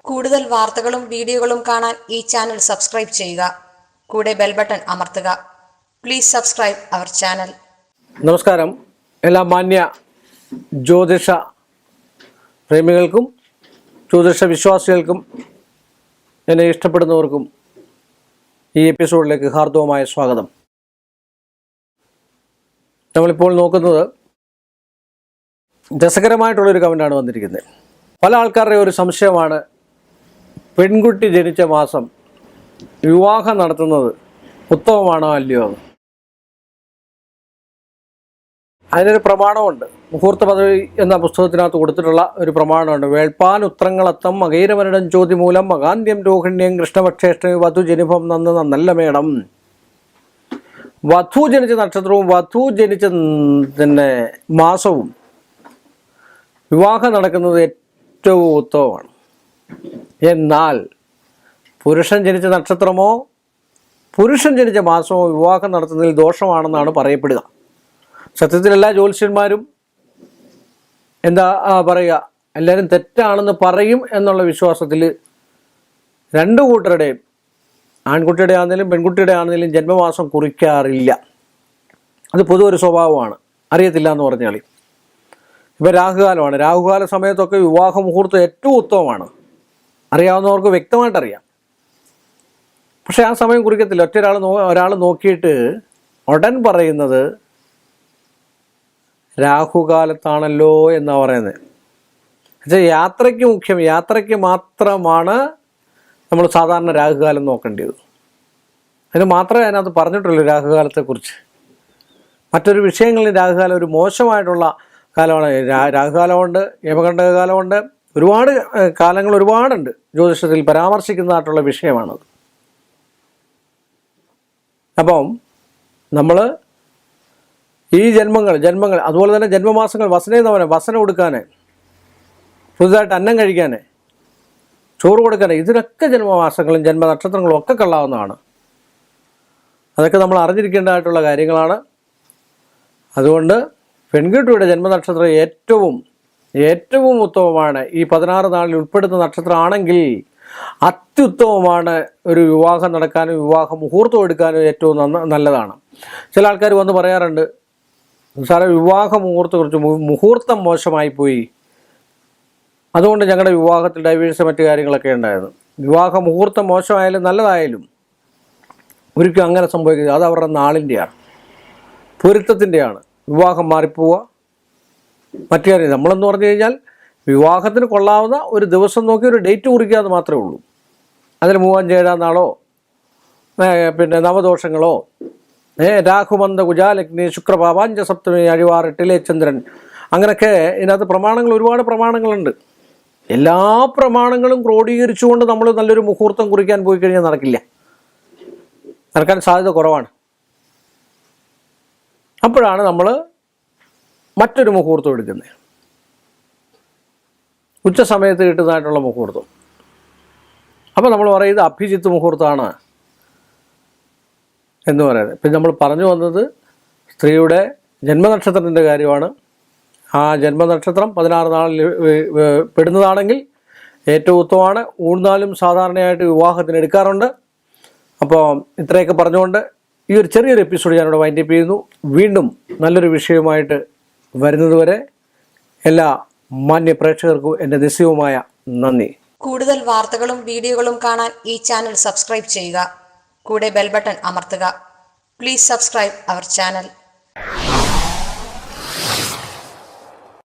കൂടുതൽ വാർത്തകളും വീഡിയോകളും കാണാൻ ഈ ചാനൽ സബ്സ്ക്രൈബ് ചെയ്യുക. കൂടെ ബെൽ ബട്ടൺ അമർത്തുക. Please subscribe our channel. നമസ്കാരം. എല്ലാ മാന്യ ജ്യോതിഷ പ്രേമികൾക്കും ജ്യോതിഷ വിശ്വാസികൾക്കും എന്നെ ഇഷ്ടപ്പെടുന്നവർക്കും ഈ എപ്പിസോഡിലേക്ക് ഹാർദവമായ സ്വാഗതം. നമ്മളിപ്പോൾ നോക്കുന്നത് രസകരമായിട്ടുള്ളൊരു കമൻ്റാണ് വന്നിരിക്കുന്നത്. പല ആൾക്കാരുടെ ഒരു സംശയമാണ്, പെൺകുട്ടി ജനിച്ച മാസം വിവാഹം നടത്തുന്നത് ഉത്തമമാണോ അല്ലയോ എന്ന്. അതിനൊരു പ്രമാണമുണ്ട്. മുഹൂർത്ത പദവി എന്ന പുസ്തകത്തിനകത്ത് കൊടുത്തിട്ടുള്ള ഒരു പ്രമാണമുണ്ട്. വേൾപ്പാൻ ഉത്രങ്ങളത്തം മകൈരമരണം ചോദ്യമൂലം മകാന്ത്യം രോഹിണ്യം കൃഷ്ണപക്ഷേഷ്ഠ വധു ജനിഭം നന്ന് നല്ല മേടം. വധു ജനിച്ച നക്ഷത്രവും വധു ജനിച്ച മാസവും വിവാഹം നടക്കുന്നത് ഏറ്റവും ഉത്തമമാണ്. എന്നാൽ പുരുഷൻ ജനിച്ച നക്ഷത്രമോ പുരുഷൻ ജനിച്ച മാസമോ വിവാഹം നടത്തുന്നതിൽ ദോഷമാണെന്നാണ് പറയപ്പെടുക. സത്യത്തിൽ എല്ലാ ജ്യോത്സ്യന്മാരും എന്താ പറയുക, എല്ലാവരും തെറ്റാണെന്ന് പറയും എന്നുള്ള വിശ്വാസത്തിൽ രണ്ടു കൂട്ടരുടെയും, ആൺകുട്ടിയുടെ ആണെങ്കിലും പെൺകുട്ടിയുടെ ആണെങ്കിലും ജന്മമാസം കുറിക്കാറില്ല. അത് പൊതു ഒരു സ്വഭാവമാണ്. അറിയത്തില്ല എന്ന് പറഞ്ഞാൽ ഇപ്പോൾ രാഹുകാലമാണ്. രാഹുകാല സമയത്തൊക്കെ വിവാഹ മുഹൂർത്തം ഏറ്റവും ഉത്തമമാണ്. അറിയാവുന്നവർക്ക് വ്യക്തമായിട്ടറിയാം. പക്ഷേ ആ സമയം കുറിക്കത്തില്ല. ഒരാൾ നോക്കിയിട്ട് ഉടൻ പറയുന്നത് രാഹുകാലത്താണല്ലോ എന്നാണ് പറയുന്നത്. പക്ഷേ യാത്രയ്ക്ക് മുഖ്യം, യാത്രയ്ക്ക് മാത്രമാണ് നമ്മൾ സാധാരണ രാഹുകാലം നോക്കേണ്ടത്. അതിന് മാത്രമേ അതിനകത്ത് പറഞ്ഞിട്ടുള്ളൂ രാഹുകാലത്തെക്കുറിച്ച്. മറ്റൊരു വിഷയങ്ങളിൽ രാഹുകാലം ഒരു മോശമായിട്ടുള്ള കാലമാണ്. രാഹുകാലമുണ്ട്, യമകണ്ഠകാലമുണ്ട്, ഒരുപാട് കാലങ്ങൾ ഒരുപാടുണ്ട്. ജ്യോതിഷത്തിൽ പരാമർശിക്കുന്നതായിട്ടുള്ള വിഷയമാണത്. അപ്പം നമ്മൾ ഈ ജന്മങ്ങൾ അതുപോലെ തന്നെ ജന്മമാസങ്ങൾ വസന കൊടുക്കാൻ, പുതുതായിട്ട് അന്നം കഴിക്കാൻ, ചോറ് കൊടുക്കാൻ, ഇതിനൊക്കെ ജന്മമാസങ്ങളും ജന്മനക്ഷത്രങ്ങളും ഒക്കെ കൊള്ളാവുന്നതാണ്. അതൊക്കെ നമ്മൾ അറിഞ്ഞിരിക്കേണ്ടതായിട്ടുള്ള കാര്യങ്ങളാണ്. അതുകൊണ്ട് പെൺകുട്ടിയുടെ ജന്മനക്ഷത്രം ഏറ്റവും ഉത്തമമാണ്. ഈ 16 നാളിൽ ഉൾപ്പെടുന്ന നക്ഷത്രമാണെങ്കിൽ അത്യുത്തമമാണ്. ഒരു വിവാഹം നടക്കാനും വിവാഹ മുഹൂർത്തം എടുക്കാനും ഏറ്റവും നല്ലതാണ്. ചില ആൾക്കാർ വന്ന് പറയാറുണ്ട്, സാറേ വിവാഹ മുഹൂർത്തത്തെക്കുറിച്ച് മുഹൂർത്തം മോശമായിപ്പോയി, അതുകൊണ്ട് ഞങ്ങളുടെ വിവാഹത്തിൽ ഡൈവേഴ്സ് മറ്റു കാര്യങ്ങളൊക്കെ ഉണ്ടായിരുന്നു. വിവാഹ മുഹൂർത്തം മോശമായാലും നല്ലതായാലും ഒരിക്കലും അങ്ങനെ സംഭവിക്കുന്നത് അത് അവരുടെ നാളിൻ്റെയാണ്, പൊരുത്തത്തിൻ്റെയാണ്. വിവാഹം മാറിപ്പോവുക മറ്റു കാര്യം. നമ്മളെന്ന് പറഞ്ഞു കഴിഞ്ഞാൽ വിവാഹത്തിന് കൊള്ളാവുന്ന ഒരു ദിവസം നോക്കി ഒരു ഡേറ്റ് കുറിക്കാതെ മാത്രമേ ഉള്ളൂ. അതിന് 37 നാളോ പിന്നെ നവദോഷങ്ങളോ രാഹുമന്ദ കുജാലഗ്നി ശുക്രപാപാഞ്ച സപ്തമി അഴിവാർ 8 ചന്ദ്രൻ, അങ്ങനെയൊക്കെ ഇതിനകത്ത് പ്രമാണങ്ങൾ, ഒരുപാട് പ്രമാണങ്ങളുണ്ട്. എല്ലാ പ്രമാണങ്ങളും ക്രോഡീകരിച്ചുകൊണ്ട് നമ്മൾ നല്ലൊരു മുഹൂർത്തം കുറിക്കാൻ പോയി കഴിഞ്ഞാൽ നടക്കാൻ സാധ്യത കുറവാണ്. അപ്പോഴാണ് നമ്മൾ മറ്റൊരു മുഹൂർത്തം എടുക്കുന്നത്, ഉച്ച സമയത്ത് കിട്ടുന്നതായിട്ടുള്ള മുഹൂർത്തം. അപ്പോൾ നമ്മൾ പറയുന്നത് അഭിജിത്ത് മുഹൂർത്തമാണ് എന്ന് പറയുന്നത്. ഇപ്പം നമ്മൾ പറഞ്ഞു വന്നത് സ്ത്രീയുടെ ജന്മനക്ഷത്രത്തിൻ്റെ കാര്യമാണ്. ആ ജന്മനക്ഷത്രം 16 നാളിൽ പെടുന്നതാണെങ്കിൽ ഏറ്റവും ഉത്തമമാണ്. ഊഴ്ന്നാലും സാധാരണയായിട്ട് വിവാഹത്തിന് എടുക്കാറുണ്ട്. അപ്പോൾ ഇത്രയൊക്കെ പറഞ്ഞുകൊണ്ട് ഈ ഒരു ചെറിയൊരു എപ്പിസോഡ് ഞാനിവിടെ വൈൻഡപ്പ് ചെയ്യുന്നു. വീണ്ടും നല്ലൊരു വിഷയവുമായിട്ട് വരുന്നതുവരെ എല്ലാ മാന്യ പ്രേക്ഷകർക്കും എൻ്റെ നിശ്ചയവുമായ നന്ദി. കൂടുതൽ വാർത്തകളും വീഡിയോകളും കാണാൻ ഈ ചാനൽ സബ്സ്ക്രൈബ് ചെയ്യുക. കൂടെ ബെൽ ബട്ടൺ അമർത്തുക. Please subscribe our channel.